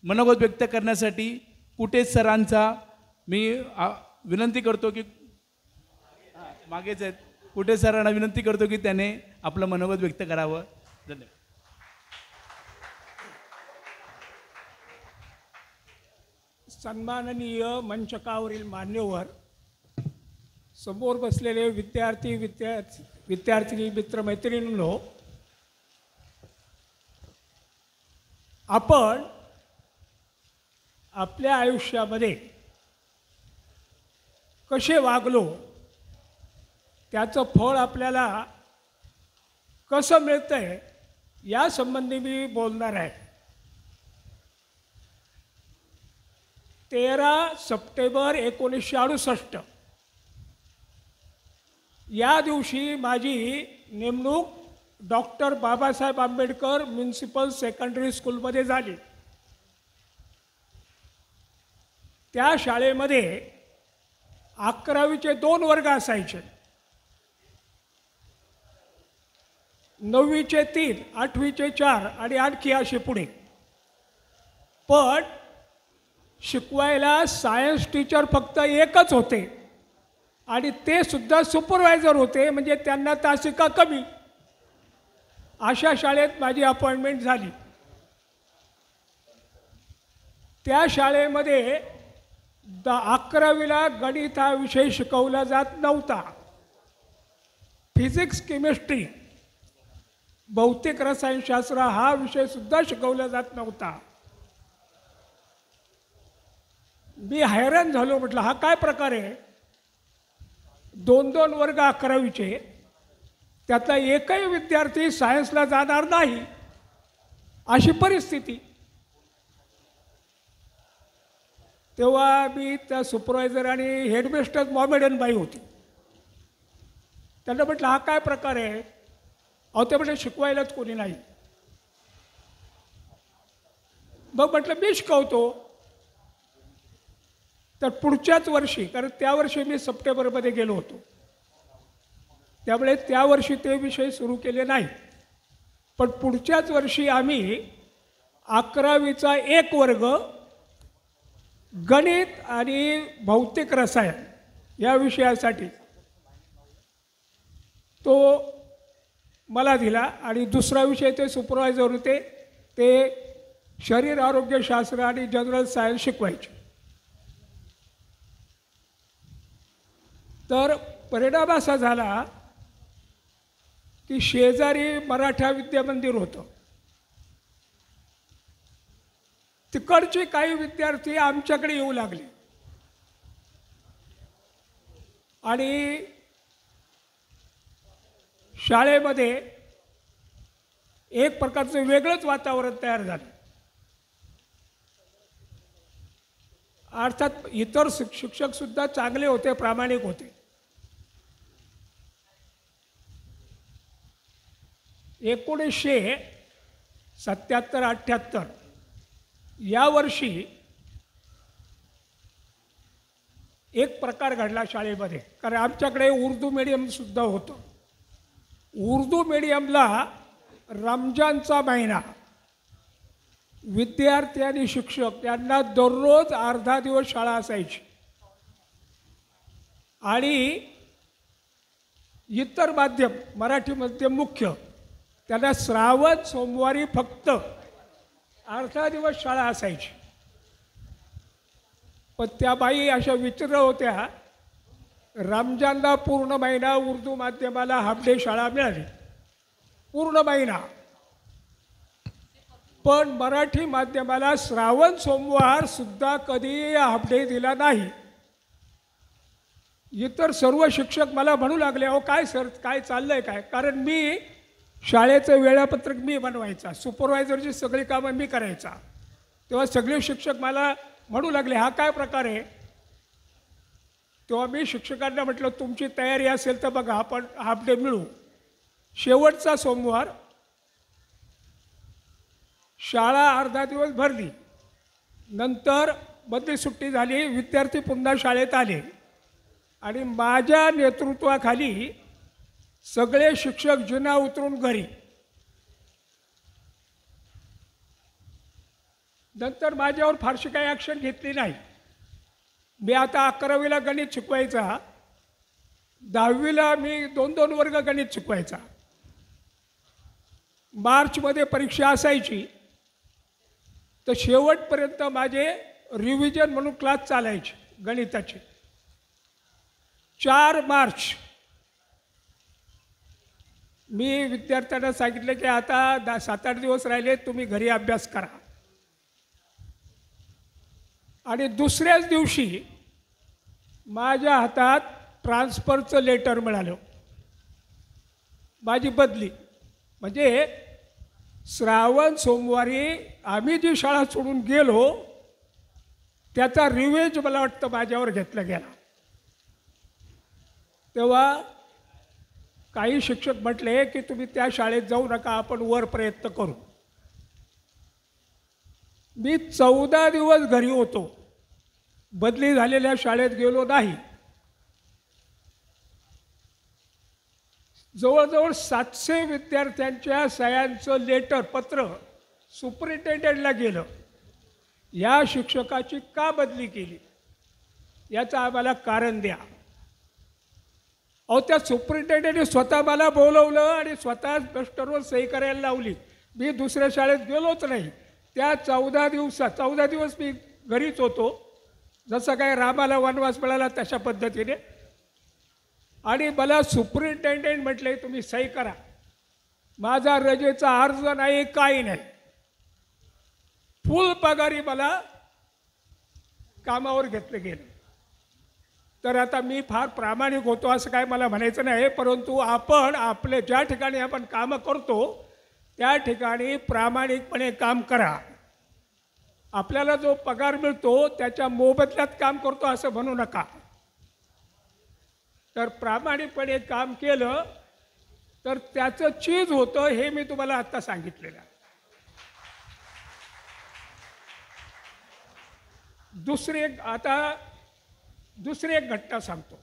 मनोगत व्यक्त करण्यासाठी कुटे सरांचा मी विनंती करतो की मागेच आहेत कुटे सरांना विनंती करतो की त्याने आपलं मनोगत व्यक्त करावं. धन्यवाद. सन्माननीय मंचकावरील मान्यवर, समोर बसलेले विद्यार्थी मित्रमैत्रिणींनो, आपण आपल्या आयुष्यामध्ये कसे वागलो त्याचं फळ आपल्याला कसं मिळतंय या संबंधी मी बोलणार आहे. 13 सप्टेंबर 1968 या दिवशी माझी नेमणूक doctor Babasaheb Ambedkar municipal secondary स्कूलमध्ये झाली. त्या शाळेमध्ये 11वीचे 2 वर्ग असायचे, 9वीचे 3, 8वीचे 4 आणि आणखी असे पुढे. पण शिकवायला सायन्स टीचर फक्त एकच होते आणि ते सुद्धा सुपरवायझर होते, म्हणजे त्यांना तासिका कमी. अशा शाळेत माझी अपॉइंटमेंट झाली. त्या शाळेमध्ये 11वीला गणित हा विषय शिकवला जात नव्हता. फिजिक्स, केमिस्ट्री, भौतिक रसायनशास्त्र हा विषय सुद्धा शिकवला जात नव्हता. मी हैराण झालो. म्हटलं हा काय प्रकार आहे? 2-2 वर्ग 11वीचे, त्यातला एकही विद्यार्थी सायन्सला जाणार नाही अशी परिस्थिती. तेव्हा मी त्या सुपरवायझर आणि हेडमिस्टर मॉमेडन बाई होती. त्यांना म्हटलं हा काय प्रकार आहे? अहो ते म्हटलं शिकवायलाच कोणी नाही. मग म्हटलं मी शिकवतो. तर पुढच्याच वर्षी, कारण त्या वर्षी मी सप्टेंबरमध्ये गेलो होतो, त्यामुळे त्या वर्षी ते विषय सुरू केले नाही. पण पुढच्याच वर्षी आम्ही 11वीचा 1 वर्ग गणित आणि भौतिक रसायन या विषयासाठी तो मला दिला. आणि दुसरा विषय ते सुपरवायझर होते, ते शरीर आरोग्यशास्त्र आणि जनरल सायन्स शिकवायचे. तर परिणाम असा झाला की शेजारी मराठा विद्यामंदिर होतं. तिकडचे काही विद्यार्थी आमच्याकडे येऊ लागले आणि शाळेमध्ये एक प्रकारचं वेगळंच वातावरण तयार झालं. अर्थात इतर शिक्षक सुद्धा चांगले होते, प्रामाणिक होते. 1977-78 या वर्षी एक प्रकार घडला शाळेमध्ये, कारण आमच्याकडे उर्दू मीडियम सुद्धा होतं. उर्दू मीडियमला रमजानचा महिना, विद्यार्थी आणि शिक्षक यांना दररोज अर्धा दिवस शाळा असायची. आणि इतर माध्यम, मराठी माध्यम मुख्य, त्यांना श्रावण सोमवारी फक्त अर्धा दिवस शाळा असायची. पण त्या बाई अशा विचित्र होत्या, रमजानला पूर्ण महिना उर्दू माध्यमाला हाफ डे शाळा मिळाली, पूर्ण महिना. पण मराठी माध्यमाला श्रावण सोमवार सुद्धा कधी हाफ डे दिला नाही. इतर सर्व शिक्षक मला म्हणू लागले, अहो काय सर, काय चाललंय काय? कारण मी शाळेचं वेळापत्रक मी बनवायचा, सुपरवायझरची सगळी कामं मी करायचा. तेव्हा सगळे शिक्षक मला म्हणू लागले हा काय प्रकार आहे? तेव्हा मी शिक्षकांना म्हटलं तुमची तयारी असेल तर बघा आपण हाफ डे मिळू. शेवटचा सोमवार शाळा अर्धा दिवस भरली. नंतर मधली सुट्टी झाली, विद्यार्थी पुन्हा शाळेत आले आणि माझ्या नेतृत्वाखाली सगळे शिक्षक जिना उतरून घरी. नंतर माझ्यावर फारशी काही ॲक्शन घेतली नाही. मी आता 11वीला गणित शिकवायचा, 10वीला मी 2-2 वर्ग गणित शिकवायचा. मार्चमध्ये परीक्षा असायची तर शेवटपर्यंत माझे रिव्हिजन म्हणून क्लास चालायचे गणिताचे. 4 मार्च मी विद्यार्थ्यांना सांगितलं की आता 7-8 दिवस राहिले, तुम्ही घरी अभ्यास करा. आणि दुसऱ्याच दिवशी माझ्या हातात ट्रान्सफरचं लेटर मिळालं, माझी बदली. म्हणजे श्रावण सोमवारी आम्ही जी शाळा सोडून गेलो त्याचा रिवेंज मला वाटतं माझ्यावर घेतला गेला. तेव्हा काही शिक्षक म्हटले की तुम्ही त्या शाळेत जाऊ नका, आपण वर प्रयत्न करू. मी 14 दिवस घरी होतो, बदली झालेल्या शाळेत गेलो नाही. जवळजवळ 700 विद्यार्थ्यांच्या सह्यांचं लेटर पत्र सुपरिटेंडेंटला गेलं. या शिक्षकाची का बदली केली याचं आम्हाला कारण द्या. अहो, त्या सुपरिटेंडेंटने स्वतः मला बोलवलं आणि स्वतः रजिस्टरवर सही करायला लावली. मी दुसऱ्या शाळेत गेलोच नाही. त्या 14 दिवस मी घरीच होतो, जसं काय रामाला वनवास मिळाला तशा पद्धतीने. आणि मला सुपरिटेंडेंट म्हटले तुम्ही सही करा. माझा रजेचा अर्ज नाही, काही नाही, फुल पगारी मला कामावर घेतलं गेलं. तर आता मी फार प्रामाणिक होतो असं काय मला म्हणायचं नाही, परंतु आपण आपले ज्या ठिकाणी आपण कामं करतो त्या ठिकाणी प्रामाणिकपणे काम करा. आपल्याला जो पगार मिळतो त्याच्या मोबदल्यात काम करतो असं म्हणू नका. तर प्रामाणिकपणे काम केलं तर त्याचं चीज होतं, हे मी तुम्हाला आत्ता सांगितलेलं आहे. दुसरी एक घटना सांगतो.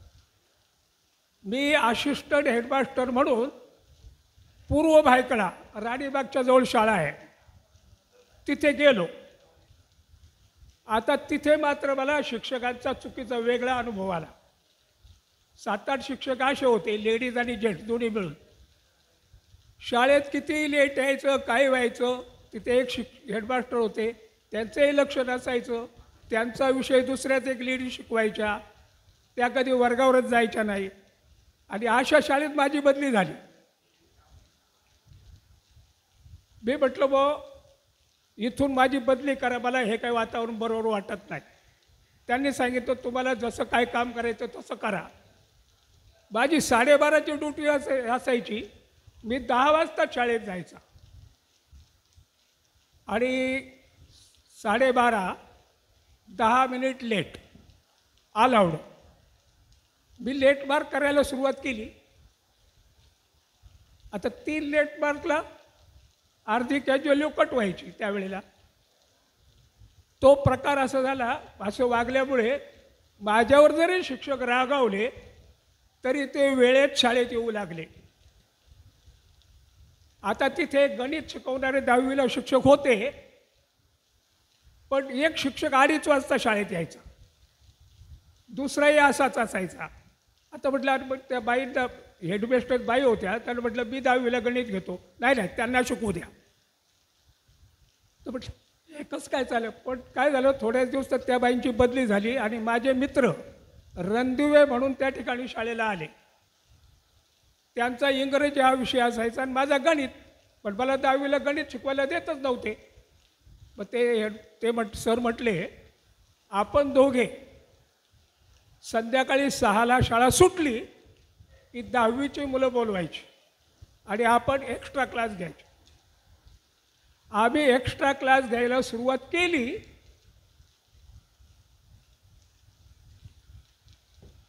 मी असिस्टंट हेडमास्टर म्हणून पूर्व भायखळा राणीबागच्या जवळ शाळा आहे तिथे गेलो. आता तिथे मात्र मला शिक्षकांचा चुकीचा वेगळा अनुभव आला. 7-8 शिक्षक असे होते, लेडीज आणि जेंट्स दोन्ही मिळून. शाळेत किती लेट यायचं, काय व्हायचं. तिथे एक हेडमास्टर होते, त्यांचंही लक्ष नसायचं. त्यांचा विषय दुसऱ्याच एक लेडी शिकवायच्या, त्या कधी वर्गावरच जायच्या नाही. आणि अशा शाळेत माझी बदली झाली. मी म्हटलं इथून माझी बदली करा, मला हे काही वातावरण बरोबर वाटत नाही. त्यांनी सांगितलं तुम्हाला जसं काय काम करायचं तसं करा. माझी 12:30ची ड्युटी असायची. मी 10 वाजता शाळेत जायचा आणि 12:30 10 मिनिट लेट अलाउड. मी लेट मार्क करायला सुरुवात केली. आता 3 लेट मार्कला अर्धी कॅज्युअली कट व्हायची त्यावेळेला. तो प्रकार असा झाला, असं वागल्यामुळे माझ्यावर जरी शिक्षक रागावले तरी ते वेळेत शाळेत येऊ लागले. आता तिथे गणित शिकवणारे 10वीला शिक्षक होते, पण एक शिक्षक 2:30 वाजता शाळेत यायचा, दुसराही असाच असायचा. आता म्हटलं त्या बाईंना, हेडमास्टर बाई होत्या, त्यांना म्हटलं मी 10वीला गणित घेतो. नाही त्यांना शिकवू द्या. तर म्हटलं हे कसं काय चालेल. पण काय झालं, थोड्याच दिवसात त्या बाईंची बदली झाली आणि माझे मित्र रणदिवे म्हणून त्या ठिकाणी शाळेला आले. त्यांचा इंग्रजी हा विषय असायचा आणि माझा गणित. पण मला 10वीला गणित शिकवायला देतच नव्हते. मग सर म्हटले आपण दोघे संध्याकाळी 6ला शाळा सुटली की 10वीची मुलं बोलवायची आणि आपण एक्स्ट्रा क्लास घ्यायचे. आम्ही एक्स्ट्रा क्लास घ्यायला सुरुवात केली.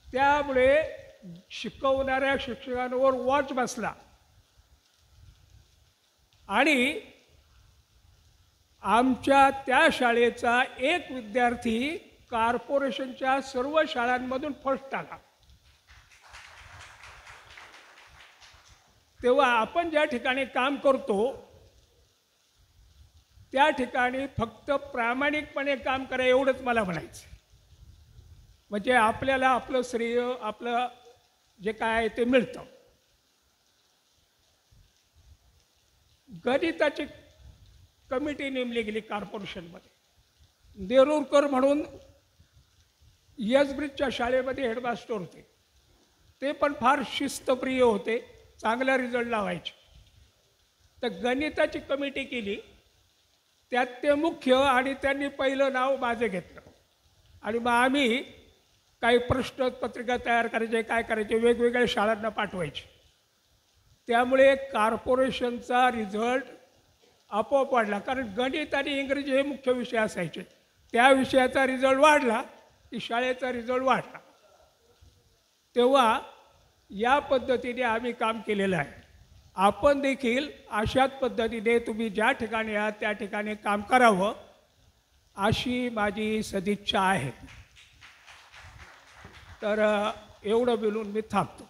त्यामुळे शिकवणाऱ्या शिक्षकांवर वॉच बसला आणि आमच्या त्या शाळेचा एक विद्यार्थी कॉर्पोरेशनच्या सर्व शाळांमधून फर्स्ट आला. तेव्हा आपण ज्या ठिकाणी काम करतो त्या ठिकाणी फक्त प्रामाणिकपणे काम करा एवढंच मला म्हणायचं. म्हणजे आपल्याला आपलं श्रेय आपलं जे काय आहे ते मिळतं. गणिताची कमिटी नेमली गेली कॉर्पोरेशनमध्ये. देरूरकर म्हणून यस ब्रिजच्या शाळेमध्ये हेडमास्टर होते. ते पण फार शिस्तप्रिय होते, चांगला रिझल्ट लावायचे. तर गणिताची कमिटी केली, त्यात ते मुख्य, आणि त्यांनी पहिलं नाव माझं घेतलं. आणि मग आम्ही काही प्रश्नपत्रिका तयार करायचे, काय करायचे, वेगवेगळ्या शाळांना पाठवायचे. त्यामुळे कॉर्पोरेशनचा रिझल्ट आपोआप वाढला. कारण गणित आणि इंग्रजी हे मुख्य विषय असायचे. त्या विषयाचा रिझल्ट वाढला की शाळेचा रिझल्ट वाढला. तेव्हा या पद्धतीने आम्ही काम केलेलं आहे. आपण देखील अशाच पद्धतीने तुम्ही ज्या ठिकाणी आहात त्या ठिकाणी काम करावं अशी माझी सदिच्छा आहे. तर एवढं बोलून मी थांबतो.